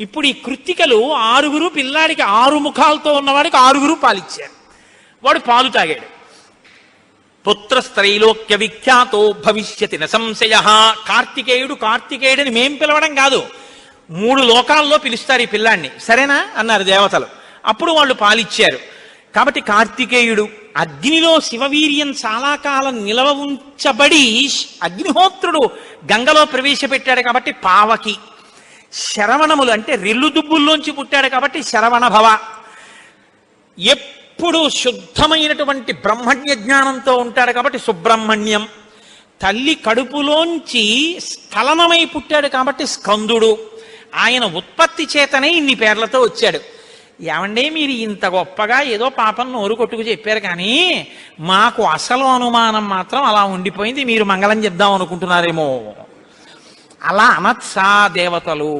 ఇప్పుడు ఈ కృత్తికలు 6 పిల్లాడికి 6 ముఖాలతో ఉన్నవాడికి 6 పాలిచ్చారు. వాడు పాలు తాగాడు. పుత్రస్త్రైలోక్య విఖ్యాతో భవిష్యతి న సంశయ. కార్తికేయుడని మేం పిలవడం కాదు, 3 లోకాల్లో పిలుస్తారు ఈ పిల్లాన్ని. సరేనా అన్నారు దేవతలు. అప్పుడు వాళ్ళు పాలిచ్చారు. కాబట్టి కార్తికేయుడు అగ్నిలో శివవీర్యం చాలా కాలం నిలవ ఉంచబడి అగ్నిహోత్రుడు గంగలో ప్రవేశపెట్టాడు కాబట్టి పావకి. శరవణములు అంటే రెల్లు దుబ్బుల్లోంచి పుట్టాడు కాబట్టి శరవణ భవ. ఎప్పుడు శుద్ధమైనటువంటి బ్రహ్మణ్య జ్ఞానంతో ఉంటాడు కాబట్టి సుబ్రహ్మణ్యం. తల్లి కడుపులోంచి స్ఖలనమై పుట్టాడు కాబట్టి స్కందుడు. ఆయన ఉత్పత్తి చేతనే ఇన్ని పేర్లతో వచ్చాడు. ఏమంటే మీరు ఇంత గొప్పగా ఏదో పాపం నోరు కొట్టుకు చెప్పారు, కానీ మాకు అసలు అనుమానం మాత్రం అలా ఉండిపోయింది. మీరు మంగళం చెప్దాం అనుకుంటున్నారేమో. అలా అనత్సా దేవతలు.